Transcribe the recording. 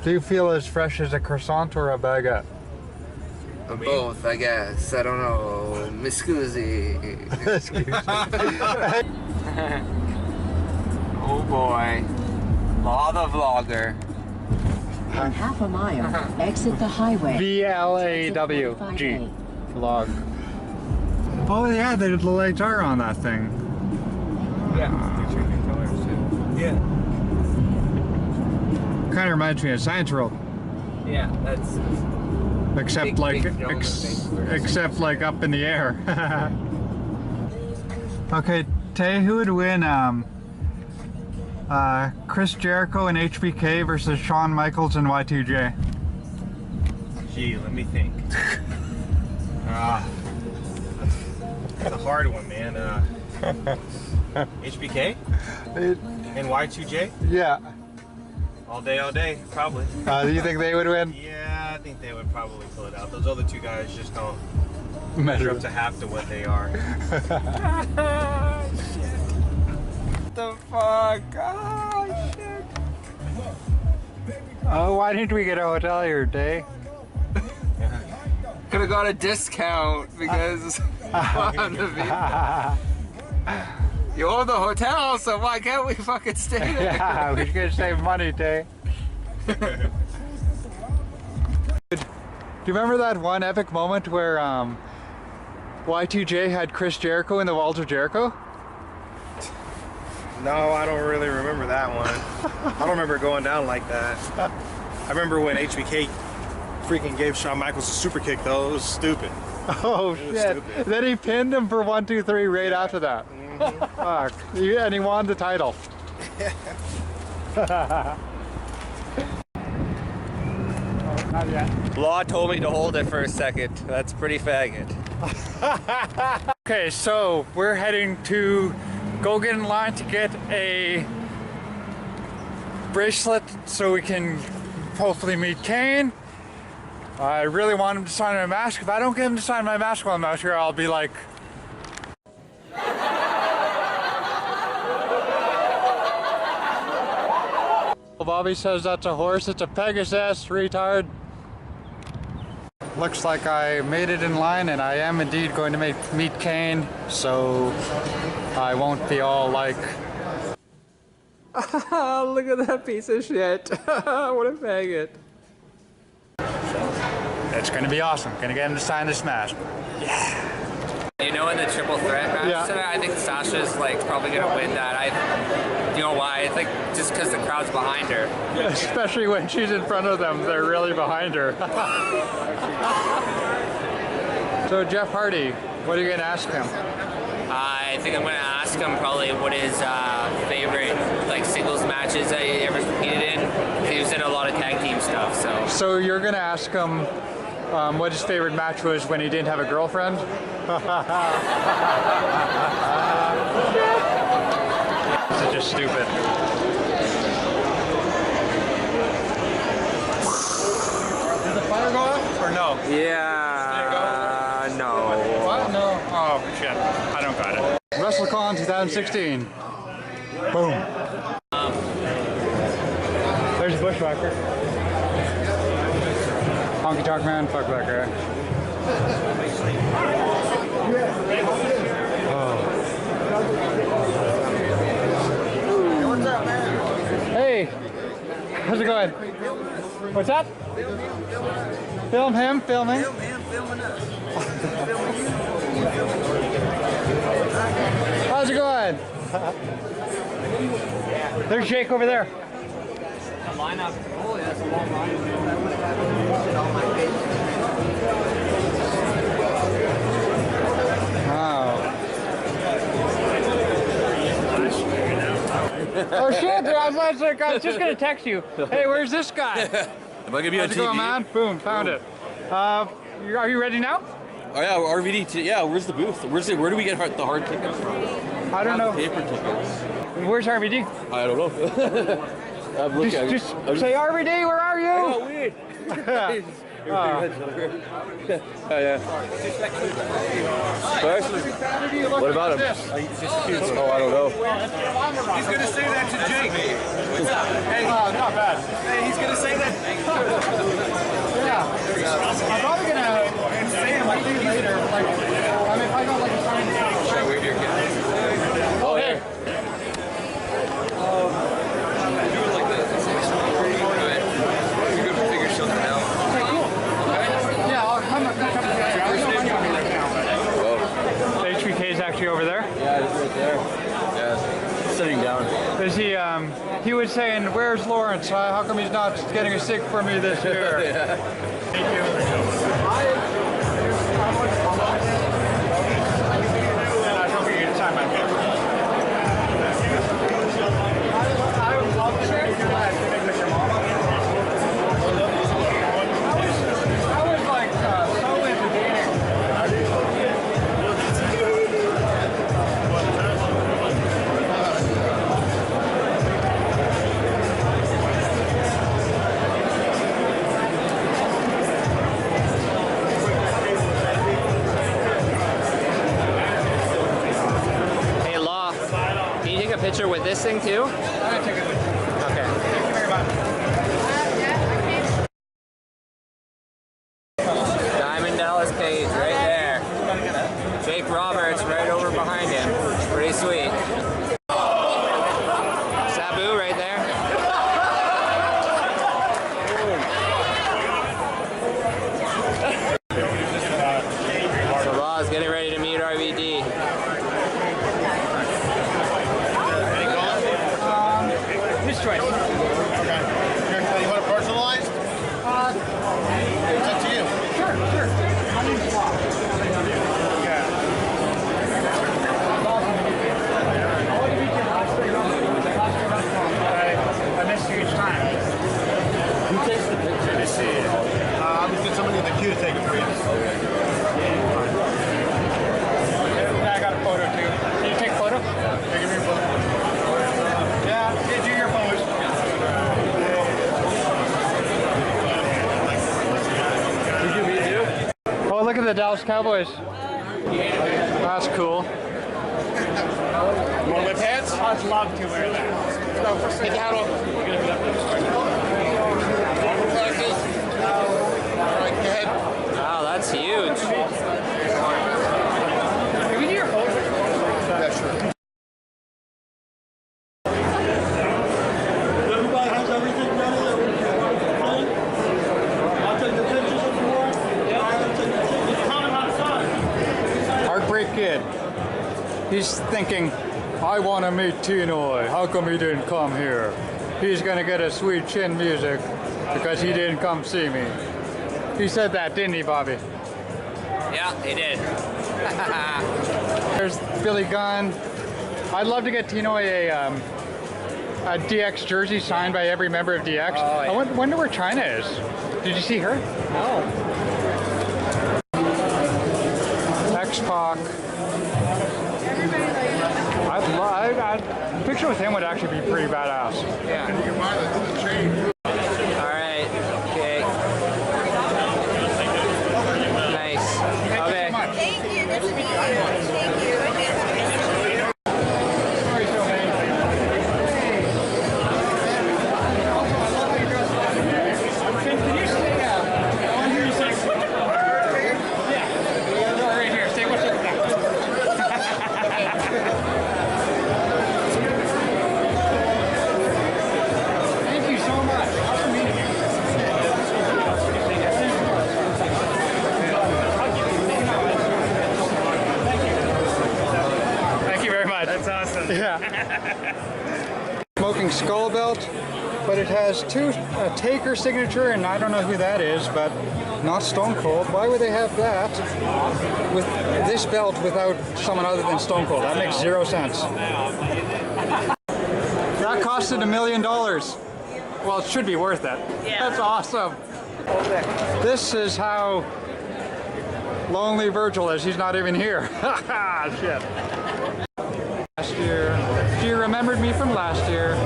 Do you feel as fresh as a croissant or a baguette? Both, I guess. I don't know. Miscusi. Oh boy. Law the vlogger. In half a mile, exit the highway. VLAWG. Vlog. Oh yeah, the lights are on that thing. Yeah, they're changing colors too. Yeah. Kind of reminds me of Science World. Yeah, that's... Except except like up in the air. Okay, Tay, who would win Chris Jericho and HBK versus Shawn Michaels and Y2J? Gee, let me think. That's a hard one, man. HBK? And Y2J? Yeah. All day, probably. Do you think they would win? Yeah, I think they would probably pull it out. Those other two guys just don't measure up to half to what they are. Shit. What the fuck? Oh, shit. Oh, why didn't we get a hotel here, Tay? Could have got a discount because you own the hotel, so why can't we fucking stay there? Yeah, we should save money, Tay. Do you remember that one epic moment where Y2J had Chris Jericho in the Walls of Jericho? No, I don't really remember that one. I don't remember going down like that. I remember when HBK freaking gave Shawn Michaels a super kick, though. It was stupid. Oh shit! Stupid. Then he pinned him for 1, 2, 3 right after that. Fuck! And he won the title. Not yet. Law told me to hold it for a second. That's pretty faggot. Okay, so we're heading to go get in line to get a bracelet so we can hopefully meet Kane. I really want him to sign my mask. If I don't get him to sign my mask while I'm out here, I'll be like... Bobby says that's a horse. It's a Pegasus, retard. Looks like I made it in line, and I am indeed going to meet Kane, so I won't be all like... Look at that piece of shit. What a faggot. It's gonna be awesome. Gonna get him to sign this mask. Yeah. You know, in the triple threat match tonight, I think Sasha's like probably gonna win that. You know why? I think just because the crowd's behind her. Especially when she's in front of them, they're really behind her. So Jeff Hardy, what are you gonna ask him? I think I'm gonna ask him probably what his favorite like singles matches that he ever competed in. He was in a lot of tag team stuff, so. So you're gonna ask him what his favorite match was when he didn't have a girlfriend? This is just stupid. Did the fire go off or no? Yeah. No. What? No. Oh shit. I don't got it. Wrestlecon 2016. Boom. There's Bushwhacker. Honky Tonk Man, fuck that guy. Oh. What's up, man? Hey, how's it going? What's up? Film him, filming. Film him, filming us. How's it going? There's Jake over there. The lineup. Oh, yeah, that's a long line. Wow. Oh shit, dude, I was just gonna text you. Hey, where's this guy? Am I gonna be on How's it TV? going, man? Boom, found it. Are you ready now? Oh yeah, RVD. Yeah, where's the booth? Where do we get the hard tickets from? I don't know. Paper tickets. Where's RVD? I don't know. I'm looking. Just say RVD, where are you? Oh, weird. Yeah. What about him? Oh, I don't know. He's going to say that to Jake. Hey, not bad. hey, he's gonna say that. Yeah. I'm probably gonna say him like later. Like, I mean, if I got like a time. Should I wave your kid? Oh, hey. Do it like this. You're good for figure something out. Okay, cool. Yeah, I'll come up. HBK is actually over there. Yeah, it's right there. Yeah, sitting down. Is he was saying, where's Lawrence? How come he's not getting a stick for me this year? Yeah. Thank you. And I was hoping you could sign my book. I would love to make your last thing with your mom. I was like so entertaining. Hey, Law, can you take a picture with this thing too? I'm gonna take it. Okay. Thank you very much. Diamond Dallas Page right there. Jake Roberts right over behind him. Pretty sweet. Sabu right there. So Law's getting ready to meet RVD. His choice. Okay. You want it personalized? It's up to you. Sure. My name's Bob. Yeah. I want to meet you last week. I missed you each time. Who takes the picture? Let me see. I'm just get somebody in the queue to take it for you. Yeah, I got a photo too. Can you take a photo? Yeah, give me a photo. Yeah, do your pose. Oh, look at the Dallas Cowboys. That's cool. You want whip hands? I'd love to wear that. Take the hat off. All right, go ahead. Wow, that's huge. Can we do your pose? Yeah, sure. Everybody has everything ready that we can play. I'll take the pictures if you want. Yeah, I'll take the pictures. It's coming outside. Heartbreak Kid. He's thinking, I want to meet Tinoy. How come he didn't come here? He's going to get a sweet chin music because he didn't come see me. He said that, didn't he, Bobby? Yeah, he did. There's Billy Gunn. I'd love to get Tinoy a DX jersey signed by every member of DX. Oh, yeah. I wonder where China is. Did you see her? No. X-Pac. A picture with him would actually be pretty badass. Yeah. All right. Okay. Nice. Okay. Thank you. Good to meet you. Thank you. Can you stay I want to hear you say, yeah. No, right here. Stay with it. Thank you so much. Awesome meeting you. Thank you very much. That's awesome. Yeah. Smoking skull belt, but it has a Taker signature, and I don't know who that is, but not Stone Cold. Why would they have that with this belt without someone other than Stone Cold? That makes zero sense. That costed $1 million. Well, it should be worth it. Yeah. That's awesome. This is how lonely Virgil is. He's not even here. Shit. Last year. You remembered me from last year.